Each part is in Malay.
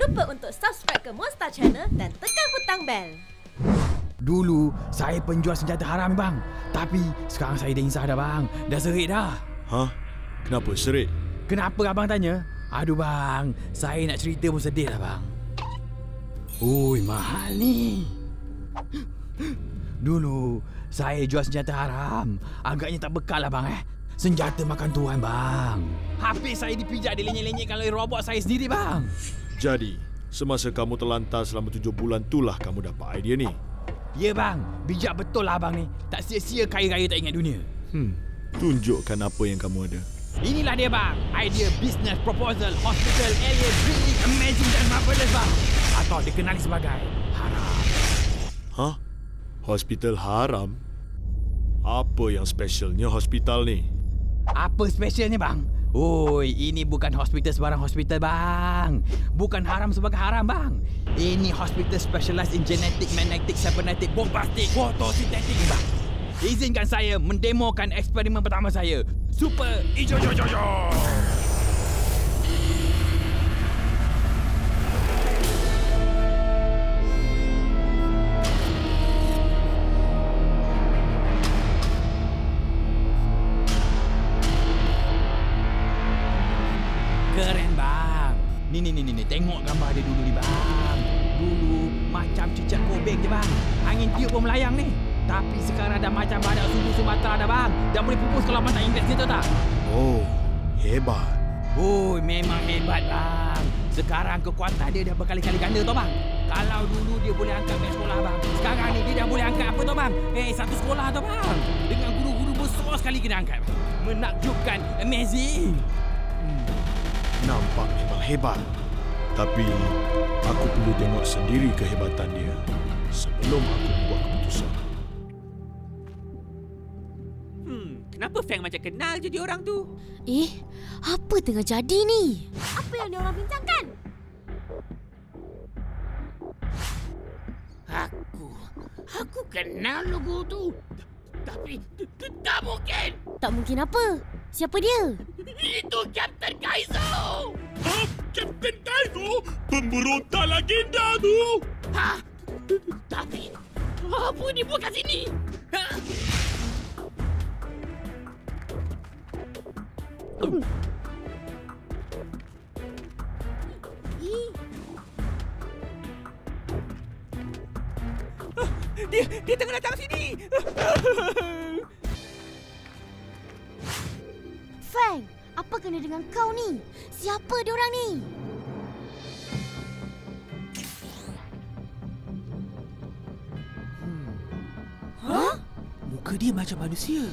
lupa untuk subscribe ke Monster Channel dan tekan butang bel. Dulu saya penjual senjata haram bang. Tapi sekarang saya dah insaf dah bang. Dah serik dah. Hah? Kenapa serik? Kenapa abang tanya? Aduh bang, saya nak cerita pun sedih lah bang. Oi, mahal ni. Dulu saya jual senjata haram. Agaknya tak bekal lah bang Senjata makan tuan bang. Habis saya dipijak dilenyek-lenyekkan oleh robot saya sendiri bang. Jadi, semasa kamu terlantar selama 7 bulan itulah kamu dapat idea ni? Ya bang, bijak betul lah abang ni. Tak sia-sia kaya-kaya tak ingat dunia. Tunjukkan apa yang kamu ada. Inilah dia bang, idea business proposal hospital alien really amazing dan marvelous bang. Atau dikenali sebagai haram. Hah? Hospital haram? Apa yang specialnya hospital ni? Apa specialnya bang? Oi, ini bukan hospital sebarang hospital bang. Bukan haram sebagai haram bang. Ini hospital specialized in genetic, magnetic, cybernetic, bombastic, photosynthetic bang. Izinkan saya mendemokan eksperimen pertama saya. Super Ijo. Keren bang. Ni tengok gambar dia dulu ni bang. Dulu macam cicak kobek je bang. Angin tiup pun melayang ni. Tapi sekarang dah macam badak suku Sumatera dah bang. Dah boleh pupus kalau pantai Inggeris gitu tak? Oh, hebat. Oh, memang hebat bang. Sekarang kekuatan dia dah berkali-kali ganda tau bang. Kalau dulu dia boleh angkat beg sekolah bang. Sekarang ni dia dah boleh angkat apa tau bang? Satu sekolah tau bang. Dengan guru-guru besar sekali kena angkat bang. Menakjubkan, amazing. Nampak memang hebat. Tapi aku perlu tengok sendiri kehebatan dia sebelum aku buat keputusan. Kenapa Feng macam kenal je dia orang tu? Apa tengah jadi ni? Apa yang diorang bincangkan? Aku kenal logo tu. Tapi tak mungkin. Tak mungkin apa? Siapa dia? Itu Captain Kaizo. Captain Kaizo? Pemberontak legenda tu? Tapi apa dia buat kat sini? Dia tengah datang sini. Feng, apa kena dengan kau ni? Siapa diorang ni? Muka dia macam manusia.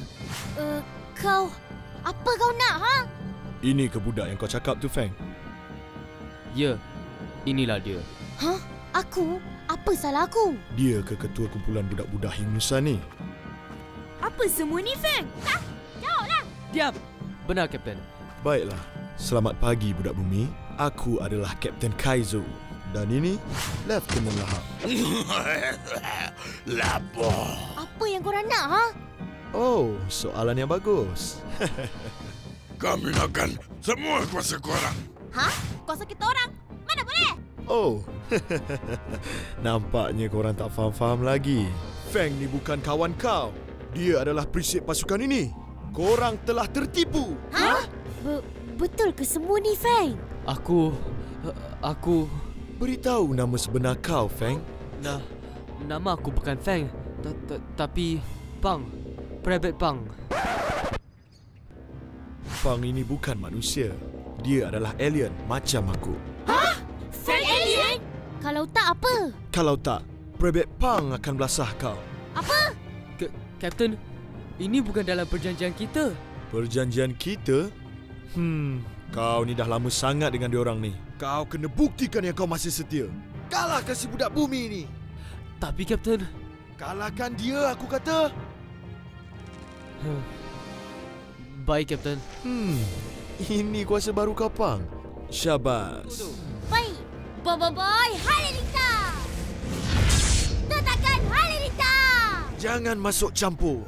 Kau... Apa kau nak, Ini ke budak yang kau cakap tu, Feng? Ya, inilah dia. Aku? Apa salah aku? Dia ke ketua kumpulan budak-budak Hingusan ni? Apa semua ni, Feng? Jawablah. Diam! Benar, Kapten. Baiklah. Selamat pagi, budak bumi. Aku adalah Kapten Kaizo. Dan ini, Lieutenant Lahap. Lapor. Apa yang korang nak, Oh, soalan yang bagus. Kami akan semua kuasa korang. Kuasa kita orang? Mana boleh? Oh, nampaknya korang tak faham-faham lagi. Feng ni bukan kawan kau. Dia adalah perisip pasukan ini. Korang telah tertipu. Betul ke semua ni, Feng? Aku... Beritahu nama sebenar kau, Feng. Nama aku bukan Feng. Tapi... Pang. Private Pang. Pang ini bukan manusia. Dia adalah alien macam aku. Feng alien? Kalau tak apa? Kalau tak, Private Pang akan belasah kau. Apa? Kapten, ini bukan dalam perjanjian kita. Perjanjian kita? Kau ni dah lama sangat dengan diorang ni. Kau kena buktikan yang kau masih setia. Kalahkan si budak bumi ni. Tapi, Kapten... Kalahkan dia, aku kata. Baik, Kapten. Ini kuasa baru kau, Pang. Syabas. Baik. Boy, Halilinta! Letakkan Halilinta! Jangan masuk campur.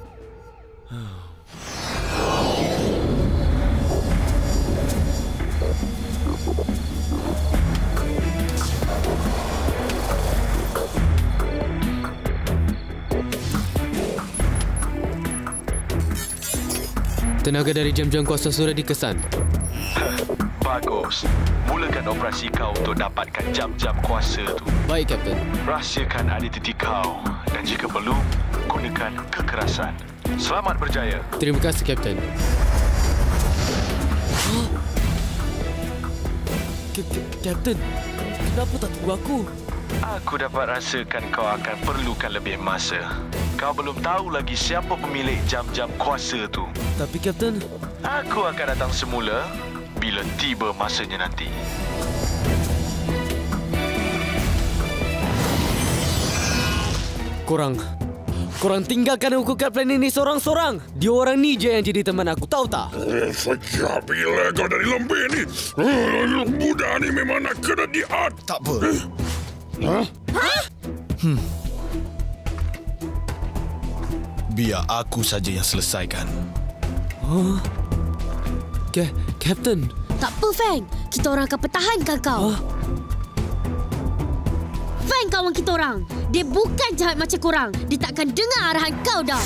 Tenaga dari jam-jam kuasa sudah dikesan. Bagus. Mulakan operasi kau untuk dapatkan jam-jam kuasa tu. Baik, Kapten. Rahsiakan identiti kau dan jika perlu, gunakan kekerasan. Selamat berjaya. Terima kasih, Kapten. Kapten, kenapa tak tunggu aku? Aku dapat rasakan kau akan perlukan lebih masa. Kau belum tahu lagi siapa pemilik jam-jam kuasa tu. Tapi, Kapten... Aku akan datang semula bila tiba masanya nanti. Korang tinggalkan aku kat planet ini seorang-seorang. Dia orang ni je yang jadi teman aku, tahu tak? Sejak bila kau dari lembih ni? Budak ni memang nak kena diat. Tak apa. Biar aku saja yang selesaikan. Kapten. Tak apa, Feng. Kita orang akan pertahankan kau. Feng, kawan kita orang. Dia bukan jahat macam korang. Dia takkan dengar arahan kau dah.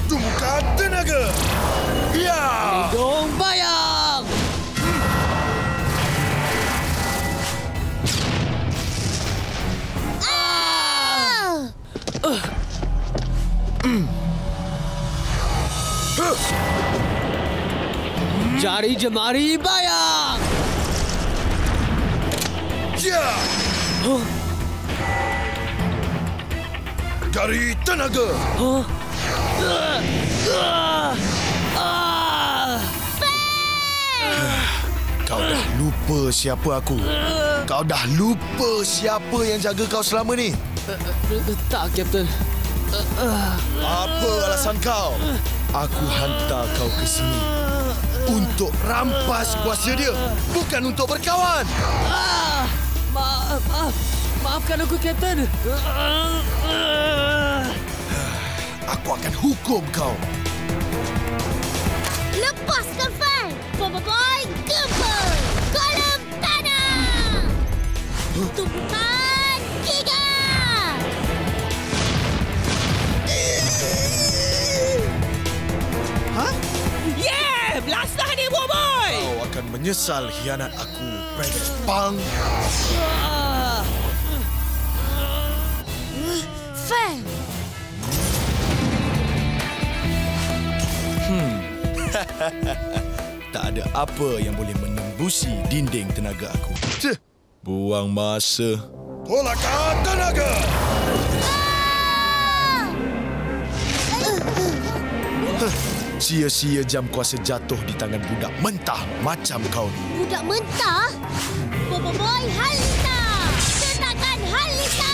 Tungkat tenaga. Ya. Hidung bayang. Jari jemari bayang. Ya. Dari tenaga. Kau dah lupa siapa aku. Kau dah lupa siapa yang jaga kau selama ni. Tak, Kapten. Apa alasan kau? Aku hantar kau ke sini untuk rampas kuasa dia, bukan untuk berkawan. Maafkan aku, Kapten. Aku akan hukum kau. Lepaskan Feng. Boy, gempa. Kolam tanah. Tumpukan giga. Yeah! Belasah ni, boy! Kau akan menyesal hianat aku, Predator Pang. Feng. Tak ada apa yang boleh menembusi dinding tenaga aku. Buang masa. Tolakkan tenaga! Sia-sia jam kuasa jatuh di tangan budak mentah macam kau ni. Budak mentah? Boy, Halita! Letakkan Halita!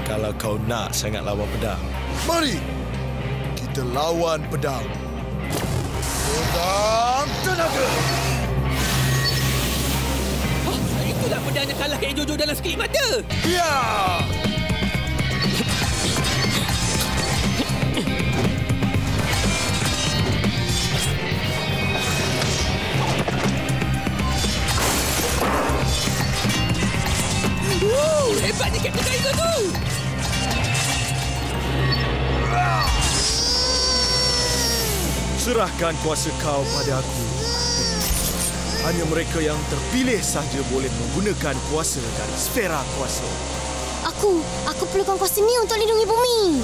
Kalau kau nak sangat lawan pedang, mari kita lawan pedang. Pedang tenaga! Itulah pedangnya kalah ke Jojo dalam sekelip mata. Ya! Hebatnya Kapten Kaizo tu. Serahkan kuasa kau pada aku. Hanya mereka yang terpilih sahaja boleh menggunakan kuasa dari sfera kuasa. Aku perlukan kuasa ni untuk lindungi bumi.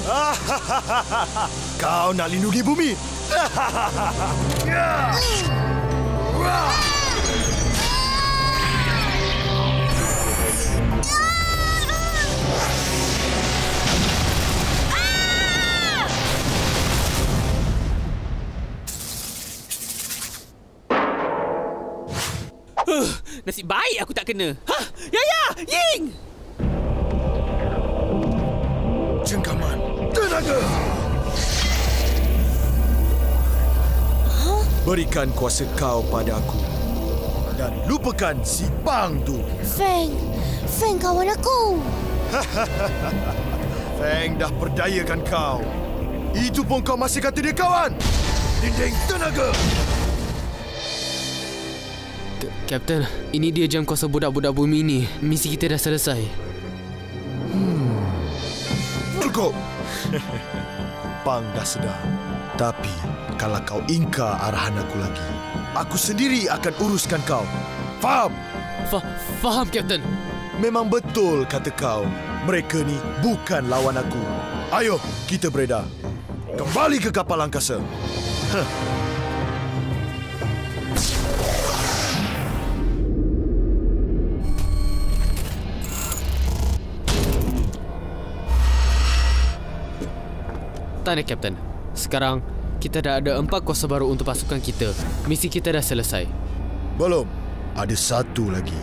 Kau nak lindungi bumi? Nasib baik aku tak kena. Ya, Ying! Jengkaman tenaga! Berikan kuasa kau pada aku. Dan lupakan si Pang tu. Feng kawan aku. Feng dah perdayakan kau. Itu pun kau masih kata dia kawan. Dinding tenaga. Kapten, ini dia jam kuasa budak-budak bumi ni. Misi kita dah selesai. Cukup. Pang dah sedar. Tapi kalau kau ingkar arahan aku lagi, aku sendiri akan uruskan kau. Faham? Faham, Kapten. Memang betul kata kau. Mereka ni bukan lawan aku. Ayo, kita beredar. Kembali ke kapal angkasa. Tanya, Kapten. Sekarang, kita dah ada 4 kuasa baru untuk pasukan kita. Misi kita dah selesai. Belum. Ada satu lagi.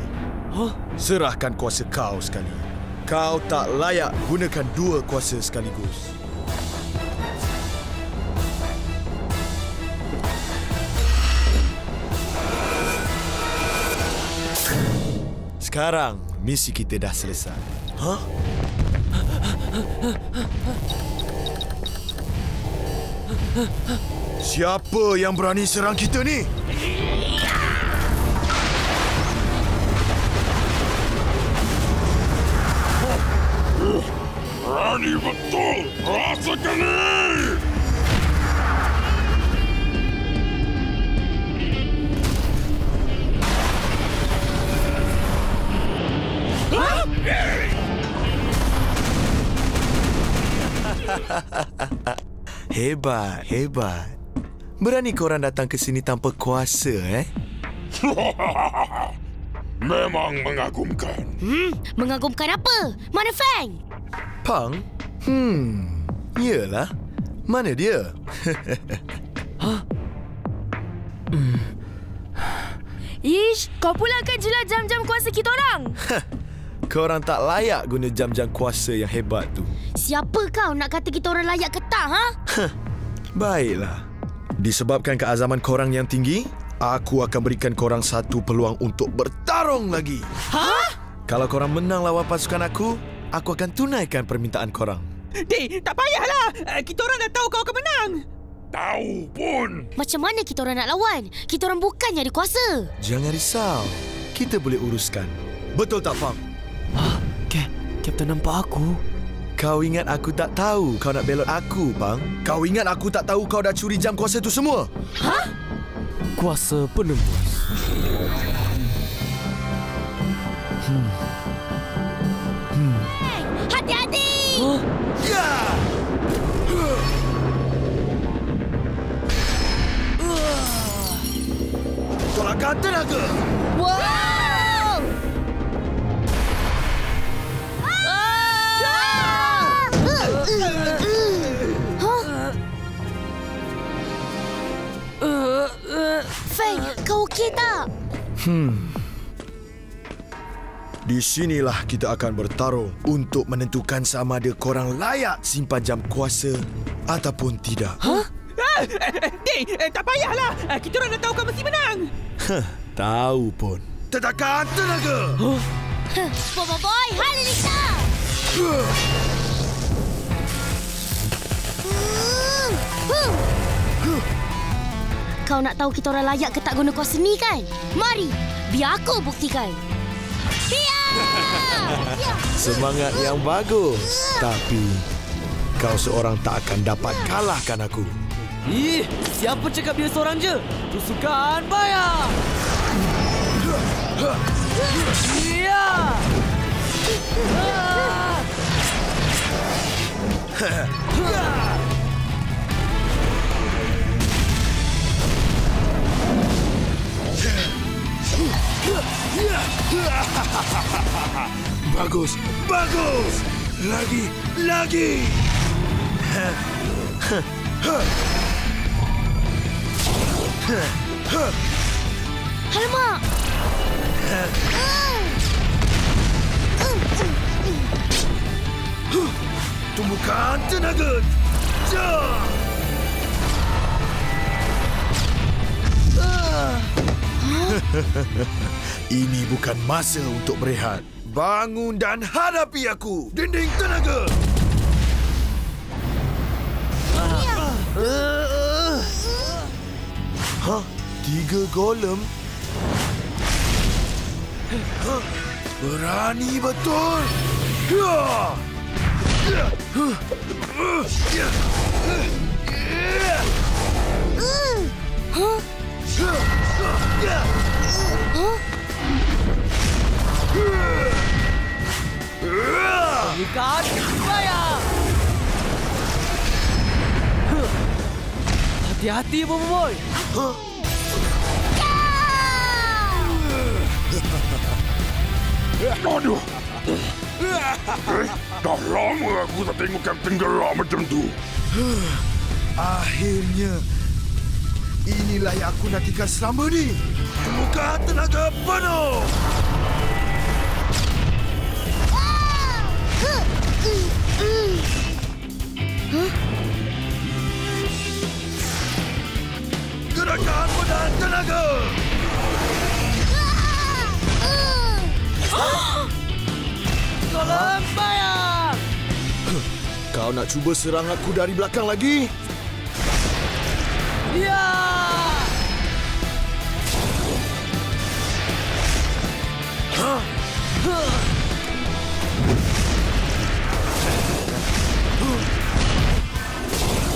Serahkan kuasa kau sekali. Kau tak layak gunakan 2 kuasa sekaligus. Sekarang, misi kita dah selesai. Siapa yang berani serang kita ni? Berani betul. Rasakan ni. Hebat, hebat. Berani korang datang ke sini tanpa kuasa, Memang mengagumkan. Mengagumkan apa? Mana Feng? Pang? Yalah. Mana dia? Ish, kau pulakan je lah jam-jam kuasa kita orang. Korang tak layak guna jam-jam kuasa yang hebat tu. Siapa kau nak kata kita orang layak ke tak, ha? Baiklah. Disebabkan keazaman korang yang tinggi, aku akan berikan korang satu peluang untuk bertarung lagi. Kalau korang menang lawan pasukan aku akan tunaikan permintaan korang. Dek, tak payahlah. Kita orang dah tahu kau akan menang. Tahu pun. Macam mana kita orang nak lawan? Kita orang bukannya ada kuasa. Jangan risau. Kita boleh uruskan. Betul tak, Fang? Kapten nampak aku. Kau ingat aku tak tahu kau nak belot aku, Bang? Kau ingat aku tak tahu kau dah curi jam kuasa tu semua? Kuasa penembus. Hati-hati! Ya! Tolakkan tenaga! Wow! Feng, kau okey tak? Di sinilah kita akan bertarung untuk menentukan sama ada korang layak simpan jam kuasa ataupun tidak. Dek, tak payahlah. Kita orang dah tahu kau mesti menang. Tahu pun. Tetakkan tenaga! Boy, Halilita! Kau nak tahu kita orang layak ke tak guna kuasa ni kan? Mari, biar aku buktikan. Semangat yang bagus. Tapi kau seorang tak akan dapat kalahkan aku. Siapa cakap dia seorang je? Tusukan bayar! Bagus, bagus. Lagi. Alamak! Tumbuhkan tenaga. Ini bukan masa untuk berehat. Bangun dan hadapi aku. Dinding tenaga. Hah? 3 golem? Hah? Berani betul. Ikat bayar. Hati-hati, Boboiboy. Aduh. Dah lama aku tak tengok Kapten gerak macam tu. Akhirnya. Inilah yang aku nantikan selama ni. Temukan tenaga penuh. Gerakan pedang tenaga. Golem bayar. Kau nak cuba serang aku dari belakang lagi? Ya.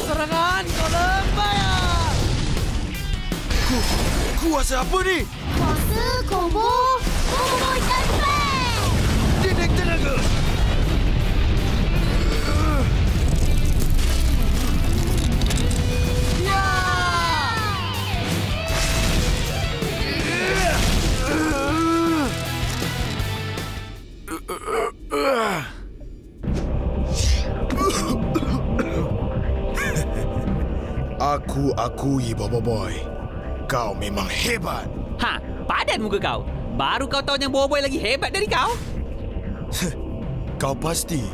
Serangan golem bayar. Kuasa apa ni? Kuasa combo Boboiboy Gunpad. Dinding tenaga. Aku akui, Boboiboy. Kau memang hebat. Ha, padan muka kau. Baru kau tahu yang Boboiboy lagi hebat dari kau. Kau pasti.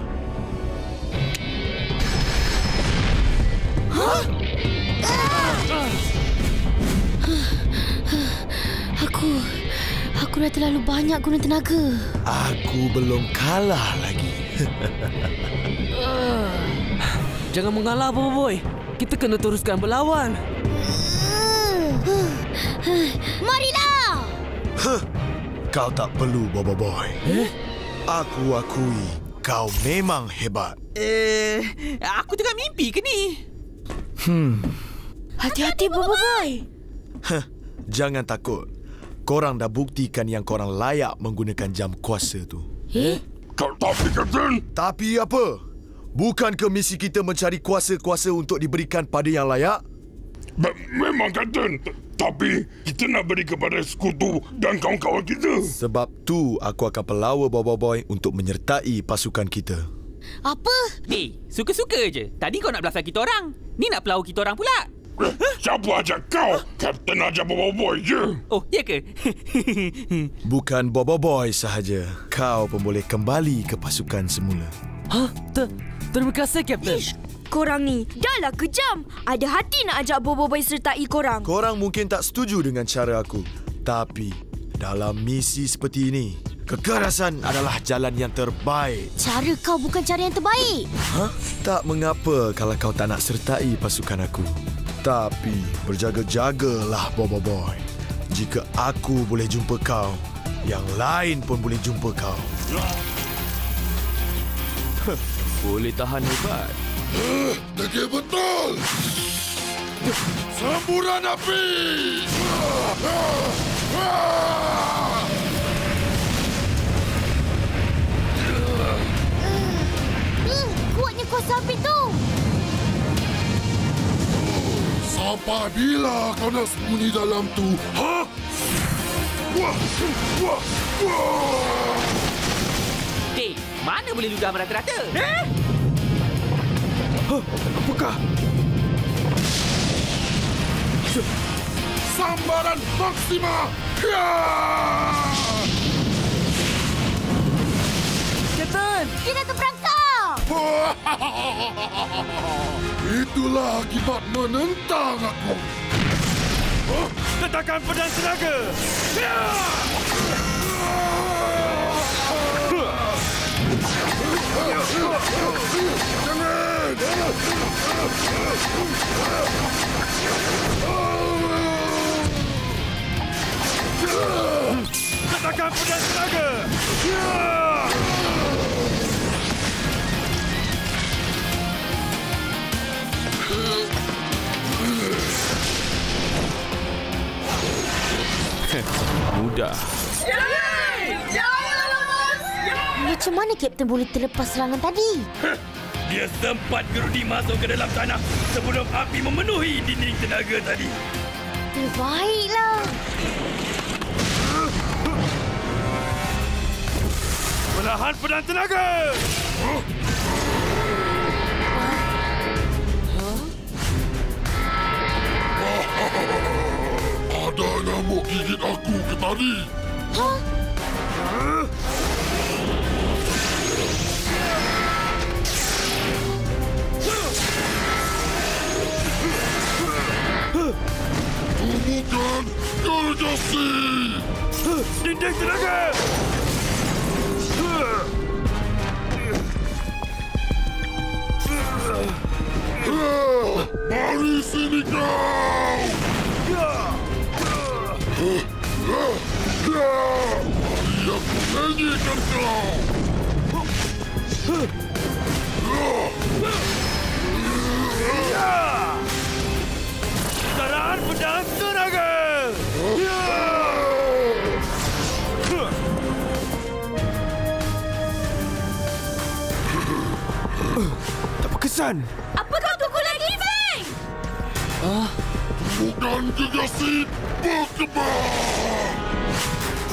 Aku dah terlalu banyak guna tenaga. Aku belum kalah lagi. Jangan mengalah, Boboiboy. Kita kena teruskan berlawan. Marilah! Kau tak perlu, Boboiboy. Aku akui kau memang hebat. Aku tengah mimpi ke ni? Hati-hati, Boboiboy. Jangan takut. Korang dah buktikan yang korang layak menggunakan jam kuasa tu. Tapi, Kapten. Tapi apa? Bukankah misi kita mencari kuasa-kuasa untuk diberikan pada yang layak? Memang, Kapten. Tapi kita nak beri kepada sekutu dan kawan-kawan kita. Sebab tu aku akan pelawa Boboiboy untuk menyertai pasukan kita. Apa? Suka-suka je. Tadi kau nak bluffkan kita orang. Ni nak pelawa kita orang pula. Siapa ajak kau? Kapten ajak Boboiboy je. Oh, ya ke? Bukan Boboiboy sahaja. Kau pun boleh kembali ke pasukan semula. Terima kasih, Kapten. Korang ni dahlah kejam. Ada hati nak ajak Boboiboy sertai korang. Korang mungkin tak setuju dengan cara aku. Tapi dalam misi seperti ini, kekerasan adalah jalan yang terbaik. Cara kau bukan cara yang terbaik. Tak mengapa kalau kau tak nak sertai pasukan aku. Tapi berjaga-jagalah, Boboiboy. Jika aku boleh jumpa kau, yang lain pun boleh jumpa kau. Boleh tahan hebat. Degil betul. Samburan api. Kuatnya kuasa api tu. Sampai bila kau nak sembunyi dalam tu? Ha? Wah! Wah! Wah! Mana boleh ludah merata-rata? Apakah? Sambaran maksima! Kapten! Dia dah terperangsang. Itulah akibat menentang aku. Letakkan pedang tenaga! Katakan pedang tenaga! Mudah. Macam mana Kapten boleh terlepas serangan tadi? Dia sempat gerudi masuk ke dalam tanah sebelum api memenuhi dinding tenaga tadi. Terbaiklah. Menahan pedang tenaga! Ada nyamuk gigit aku ke tadi. Tubuhkan gergasi! Dinding tenaga! Mari sini kau! Mari aku lenyihkan kau! Serangan pedang tenaga! Tak berkesan. Apa kau tunggu lagi, Feng? Bukan gergasi berkembang!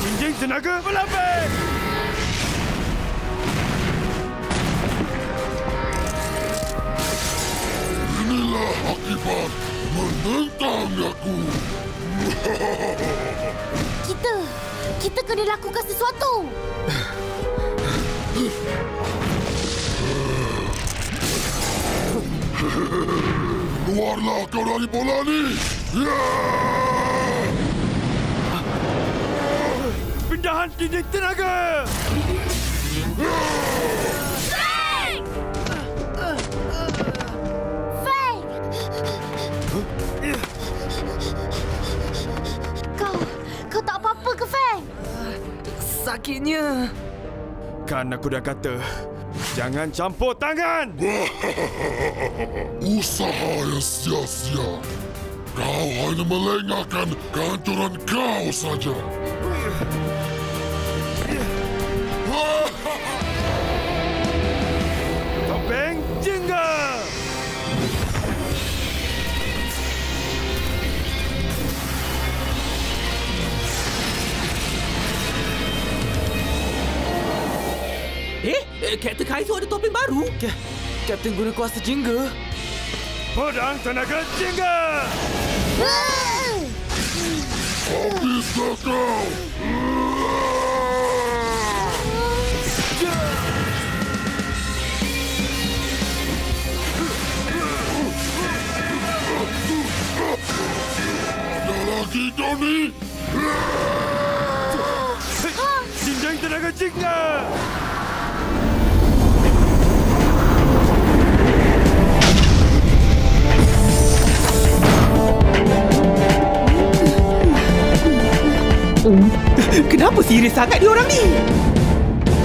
Jinjing tenaga melapik. Inilah akibat menentang aku. Kita kena lakukan sesuatu. Keluarlah kau dari bola ni! Pindahan dinding tenaga. Feng! Kau tak apa-apa ke, Feng? Sakitnya. Kan aku dah kata, jangan campur tangan. Usaha yang sia-sia. Kau hanya melengahkan kehancuran kau saja. Topeng jingga. Kapten Kaizo ada topeng baru. Kapten guna kuasa jingga. Pedang tenaga jingga. Habislah kau! Ada lagi kau ni? Jinjing tenaga jingga. Kenapa serius sangat dia orang ni?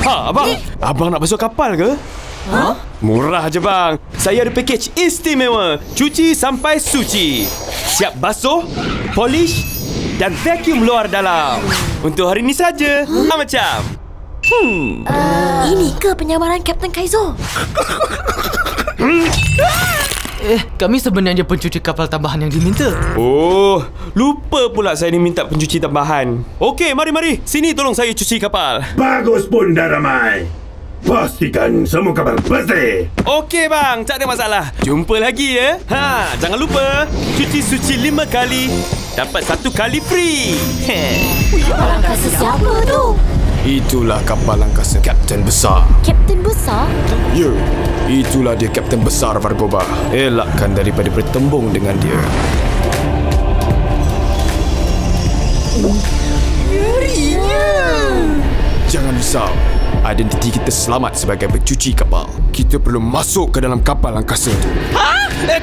Ha, abang. Abang nak basuh kapal ke? Ha? Murah je bang. Saya ada package istimewa. Cuci sampai suci. Siap basuh, polish dan vacuum luar dalam. Untuk hari ni saja. Macam. Ini ke penyamaran Kapten Kaizo? Kami sebenarnya pencuci kapal tambahan yang diminta. Oh, lupa pula saya ni minta pencuci tambahan. Okey, mari. Sini tolong saya cuci kapal. Bagus pun dah ramai. Pastikan semua kapal bersih. Okey bang, tak ada masalah. Jumpa lagi ya. Jangan lupa cuci suci 5 kali, dapat 1 kali free. Kapal angkasa siapa tu? Itulah kapal angkasa Kapten Besar. Kapten Besar? Ya, itulah dia Kapten Besar Vargoba. Elakkan daripada bertembung dengan dia. Ngerinya. Jangan risau. Identiti kita selamat sebagai pencuci kapal. Kita perlu masuk ke dalam kapal angkasa tu.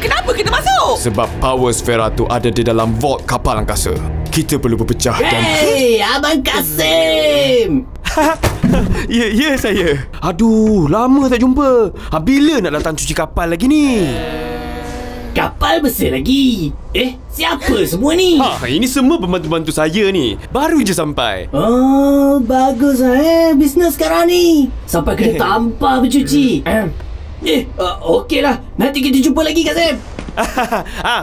Kenapa kita masuk? Sebab power Sfera tu ada di dalam vault kapal angkasa. Kita perlu berpecah dan... Hei, Abang Kasim! Ya, saya. Aduh, lama tak jumpa. Bila nak datang cuci kapal lagi ni? Kapal besar lagi. Siapa semua ni? Ini semua pembantu-bantu saya ni. Baru je sampai. Oh, bagus bisnes sekarang ni. Sampai kena tampar bercuci. Okeylah. Nanti kita jumpa lagi, Kasim.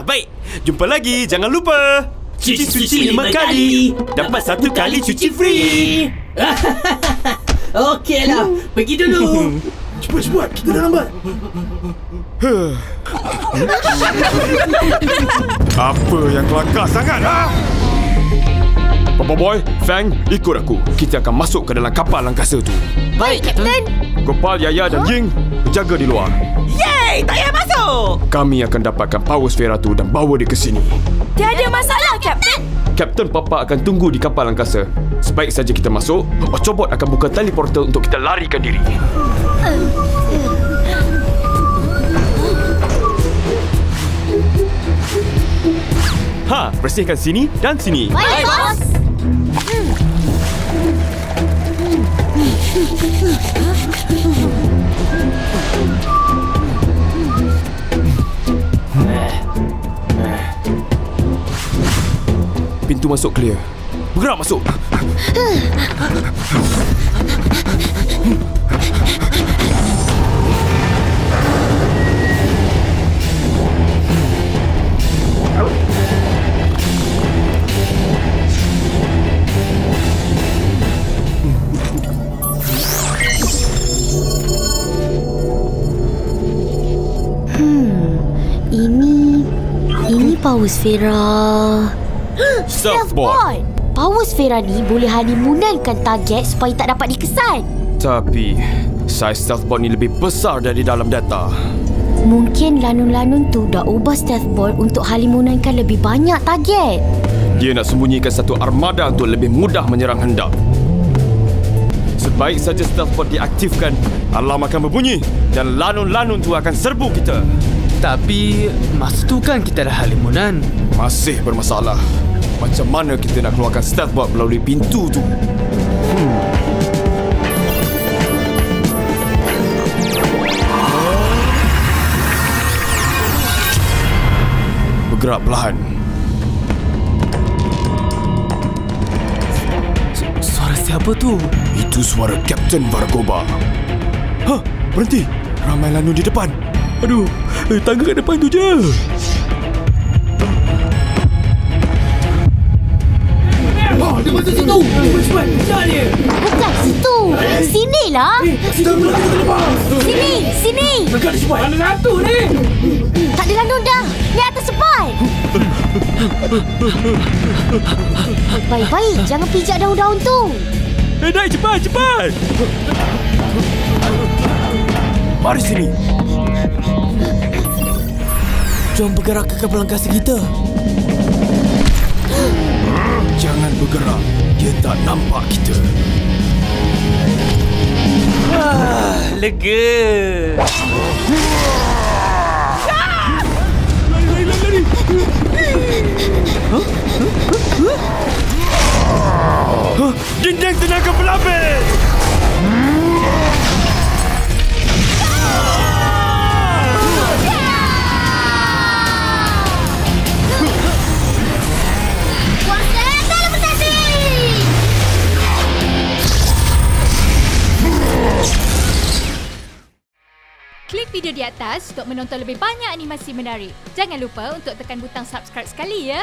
Baik. Jumpa lagi. Jangan lupa. Cuci 5 kali. Dapat 1 kali cuci free. Okeylah. Pergi dulu. Cepat, kita dah lambat. Apa yang kelakar sangat, Papa Boy, Fang, ikut aku. Kita akan masuk ke dalam kapal angkasa tu. Baik, Kapten. Gopal, Yaya dan Ying berjaga di luar. Yeay, tak payah masuk. Kami akan dapatkan power Sfera tu dan bawa dia ke sini. Tiada masalah, Kapten. Kapten Papa akan tunggu di kapal angkasa. Sebaik saja kita masuk, Ocobot akan buka teleporter untuk kita larikan diri. Bersihkan sini dan sini. Baik, bos. Pintu masuk clear. Bergerak masuk. Ini power Sfera. Stealthbot. Power Sfera ni boleh honeymoonankan target supaya tak dapat dikesan. Tapi saiz Stealthbot ni lebih besar dari dalam data. Mungkin lanun-lanun tu dah ubah Stealthbot untuk honeymoonankan lebih banyak target. Dia nak sembunyikan satu armada untuk lebih mudah menyerang hendak. Sebaik saja Stealthbot diaktifkan, alarm akan berbunyi dan lanun-lanun tu akan serbu kita. Tapi masa tu kan kita dah honeymoon. Masih bermasalah. Macam mana kita nak keluarkan Stealthbot melalui pintu tu? Bergerak perlahan. Suara siapa tu? Itu suara Kapten Vargoba. Berhenti. Ramai lanun di depan. Aduh, tangga kat depan tu je. Dia masuk situ. Cepat, kejar dia. Bukan situ. Sinilah. Sini. Dekat dia cepat. Mana satu ni? Tak ada lanun dah. Ni atas cepat. Baik-baik, jangan pijak daun-daun tu. Naik cepat. Mari sini. Jom bergerak ke kapal angkasa kita. Jangan bergerak. Dia tak nampak kita. Lega. Lari. Dinding tenaga pelapis. Klik video di atas untuk menonton lebih banyak animasi menarik. Jangan lupa untuk tekan butang subscribe sekali ya.